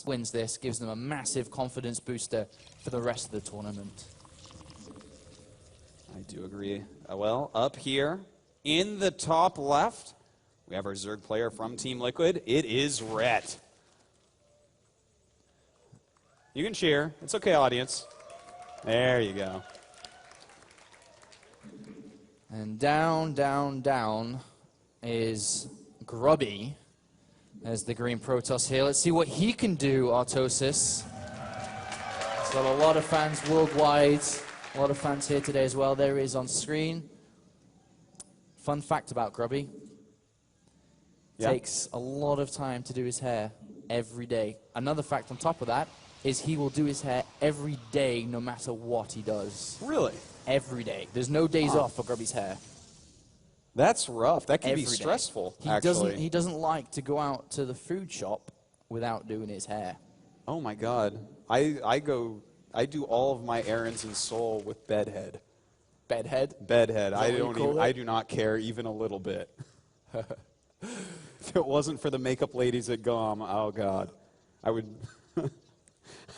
wins this, gives them a massive confidence booster for the rest of the tournament. I do agree. Well, up here in the top left, we have our Zerg player from Team Liquid. It is Rhett. You can cheer. It's okay, audience. There you go. And down, down, down is Grubby as the green Protoss here. Let's see what he can do, Artosis. He's got a lot of fans worldwide, a lot of fans here today as well. There he is on screen. Fun fact about Grubby. Takes a lot of time to do his hair every day. Another fact on top of that is he will do his hair every day no matter what he does. Really? Every day. There's no days off for Grubby's hair. That's rough. That can Every be day. stressful, He actually. He doesn't like to go out to the food shop without doing his hair. Oh my God. I do all of my errands in Seoul with bedhead. Bedhead? Bedhead. I it? do not care even a little bit. If it wasn't for the makeup ladies at GOM, oh God, I would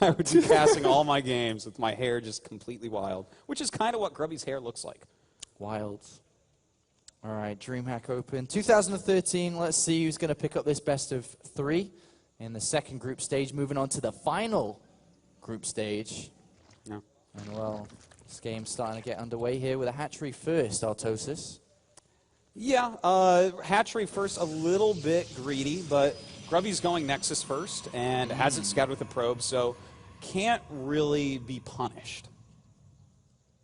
I would be casting all my games with my hair just completely wild, which is kind of what Grubby's hair looks like. Wild. All right, Dreamhack Open. 2013, let's see who's going to pick up this best of 3 in the second group stage, moving on to the final group stage. Yeah. And well, this game's starting to get underway here with a hatchery first, Artosis. Yeah, hatchery first, a little bit greedy, but Grubby's going Nexus first and hasn't scouted with the probe, so can't really be punished.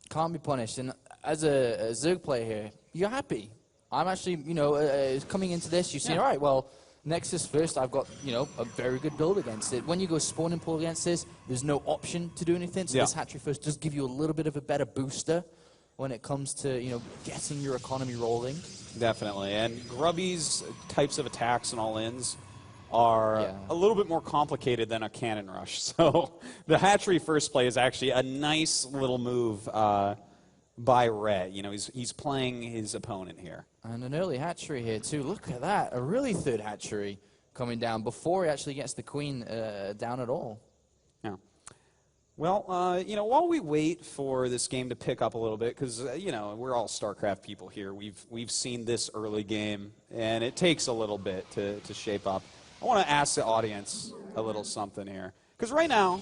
Can't be punished. And as a Zerg player here, you're happy. I'm actually, you know, coming into this, you see, all right, well, Nexus first, I've got, you know, a very good build against it. When you go spawn and pull against this, there's no option to do anything, so this hatchery first does give you a little bit of a better booster when it comes to, you know, getting your economy rolling. Definitely, and Grubby's types of attacks and all-ins are a little bit more complicated than a cannon rush. So the hatchery first play is actually a nice little move by Rhett. You know, he's playing his opponent here. And an early hatchery here too. Look at that, a really third hatchery coming down before he actually gets the queen down at all. Yeah. Well, you know, while we wait for this game to pick up a little bit, because you know we're all StarCraft people here. We've seen this early game, and it takes a little bit to shape up. I want to ask the audience a little something here, because right now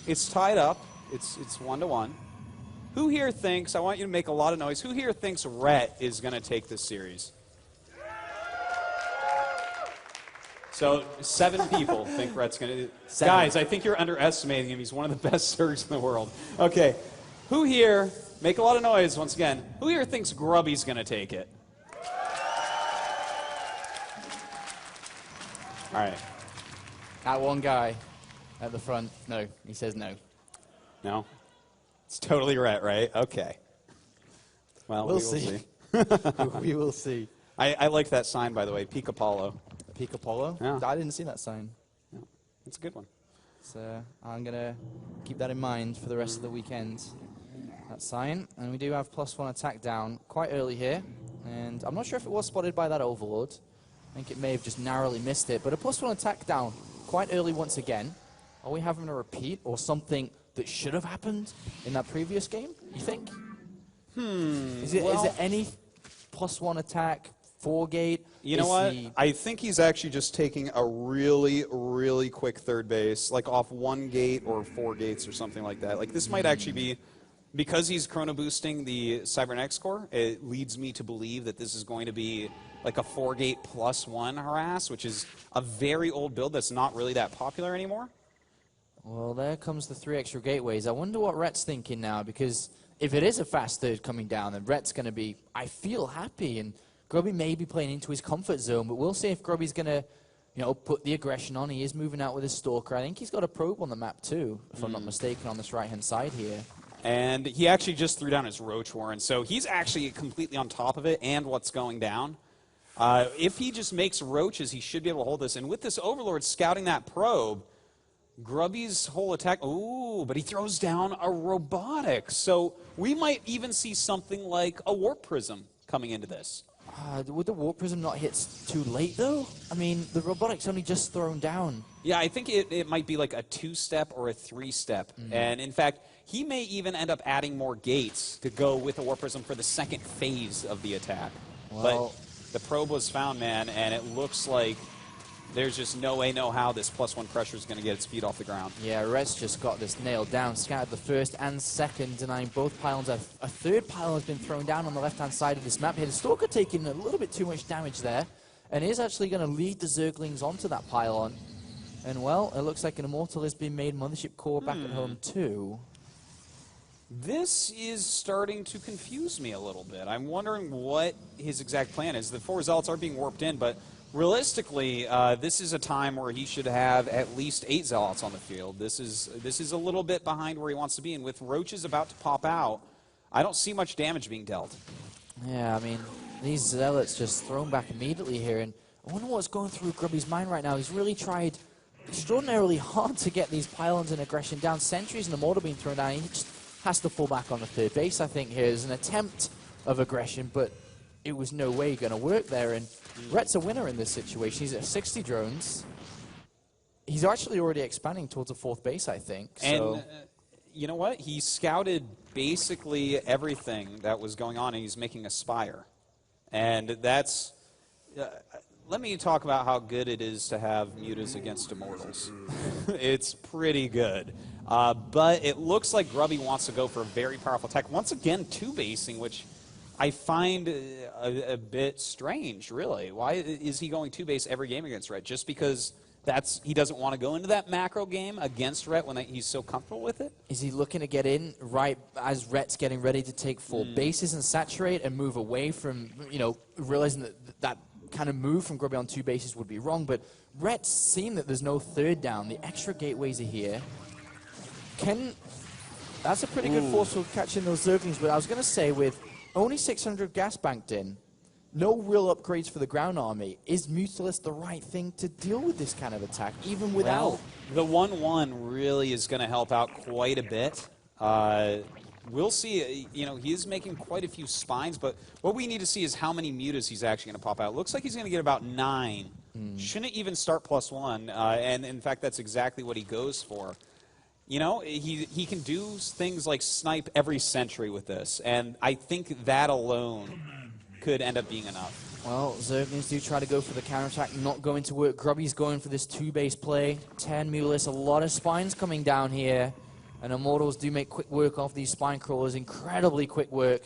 it's tied up. It's 1-1. Who here thinks? I want you to make a lot of noise. Who here thinks Rhett is going to take this series? So 7 people think Rhett's going to. Guys, I think you're underestimating him. He's one of the best Zergs in the world. Okay, who here? Make a lot of noise once again. Who here thinks Grubby's going to take it? All right. That one guy at the front, no, he says no. No? It's totally Rhett, right? Okay. Well, we will see. We will see. I like that sign, by the way, Peak Apollo. Peak Apollo? Yeah. I didn't see that sign. Yeah, it's a good one. So I'm going to keep that in mind for the rest of the weekend. That sign. And we do have +1 attack down quite early here. And I'm not sure if it was spotted by that Overlord. I think it may have just narrowly missed it. But a +1 attack down quite early once again. Are we having a repeat or something that should have happened in that previous game, you think? Is it any +1 attack, 4-gate? You know what? I think he's actually just taking a really, really quick third base, like off 1 gate or 4 gates or something like that. Like this might actually be, because he's chrono boosting the Cybernetics core, it leads me to believe that this is going to be like a 4-gate +1 harass, which is a very old build that's not really that popular anymore. Well, there comes the 3 extra gateways. I wonder what Rhett's thinking now, because if it is a fast third coming down, then Rhett's going to be, I feel, happy, and Grubby may be playing into his comfort zone, but we'll see if Grubby's going to, you know, put the aggression on. He is moving out with his Stalker. I think he's got a probe on the map too, if I'm not mistaken, on this right-hand side here. And he actually just threw down his Roach Warren, so he's actually completely on top of it and what's going down. If he just makes Roaches, he should be able to hold this. And with this Overlord scouting that probe, Grubby's whole attack, ooh, but he throws down a Robotic. So we might even see something like a Warp Prism coming into this. Would the Warp Prism not hit too late, though? I mean, the robotic's only just thrown down. Yeah, I think it might be like a 2-step or a 3-step. And in fact, he may even end up adding more gates to go with the Warp Prism for the second phase of the attack. Well, but the probe was found, man, and it looks like there's just no way, no how this +1 pressure is going to get its feet off the ground. yeah, Red's just got this nailed down. Scattered the first and second, denying both pylons. A third pylon has been thrown down on the left-hand side of this map here. The Stalker taking a little bit too much damage there, and is actually going to lead the Zerglings onto that pylon. And, well, it looks like an Immortal has been made Mothership Core back at home, too. This is starting to confuse me a little bit. I'm wondering what his exact plan is. The 4 Zealots are being warped in, but realistically, this is a time where he should have at least 8 Zealots on the field. This is a little bit behind where he wants to be, and with Roaches about to pop out, I don't see much damage being dealt. Yeah, I mean, these Zealots just thrown back immediately here, and I wonder what's going through Grubby's mind right now. He's really tried extraordinarily hard to get these pylons and aggression down. Sentries and the mortar being thrown down. He just has to fall back on the third base, I think. Here's an attempt of aggression, but it was no way going to work there. And Rhett's a winner in this situation. He's at 60 drones. He's actually already expanding towards the fourth base, I think. So. And you know what? He scouted basically everything that was going on, and he's making a spire. And that's... let me talk about how good it is to have mutas against Immortals. It's pretty good. But it looks like Grubby wants to go for a very powerful attack. Once again, 2-basing, which I find a bit strange, really. Why is he going 2-base every game against Ret? Just because he doesn't want to go into that macro game against Ret when he's so comfortable with it? Is he looking to get in right as Ret's getting ready to take 4 bases and saturate and move away from, realizing that kind of move from Grubby on 2 bases would be wrong, but Ret's seen that there's no third down. The extra gateways are here. That's a pretty good force for catching those Zerglings, but I was going to say, with only 600 gas banked in, no real upgrades for the ground army, is Mutalis the right thing to deal with this kind of attack, even without... Well, the 1-1 really is going to help out quite a bit. We'll see. He is making quite a few spines, but what we need to see is how many mutas he's actually going to pop out. Looks like he's going to get about 9. Shouldn't even start +1, and in fact, that's exactly what he goes for. He can do things like snipe every sentry with this, and I think that alone could end up being enough. Well, Zerglings do try to go for the counterattack, not going to work. Grubby's going for this 2-base play. 10 Mutalis, a lot of spines coming down here. And Immortals do make quick work off these spine crawlers, incredibly quick work.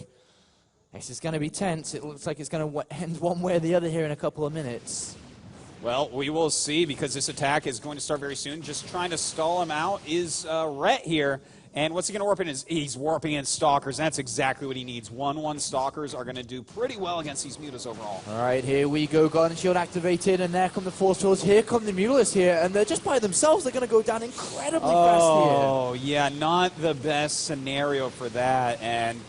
This is going to be tense. It looks like it's going to end one way or the other here in a couple of minutes. Well, we will see, because this attack is going to start very soon. Just trying to stall him out is Rhett here. And what's he going to warp in? He's warping in Stalkers. That's exactly what he needs. 1-1 Stalkers are going to do pretty well against these mutas overall. All right, here we go. Garden Shield activated, and there come the Force Fields. Here come the Mutalis here, and they're just by themselves. They're going to go down incredibly fast here. Oh, yeah, not the best scenario for that. And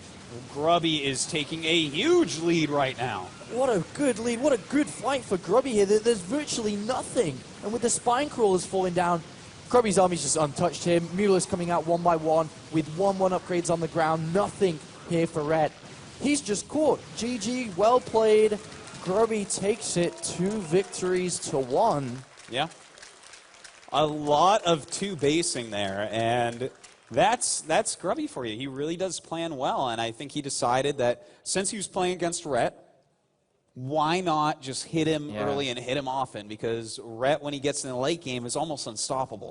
Grubby is taking a huge lead right now. What a good lead. What a good fight for Grubby here. There's virtually nothing. And with the spine crawlers falling down, Grubby's army's just untouched here. Mutalis coming out one by one with 1-1 upgrades on the ground. Nothing here for Red. He's just caught. GG, well played. Grubby takes it 2 victories to 1. Yeah. A lot of 2-basing there, and that's Grubby for you. He really does plan well, and I think he decided that since he was playing against Rhett, why not just hit him early and hit him often? Because Rhett, when he gets in the late game, is almost unstoppable.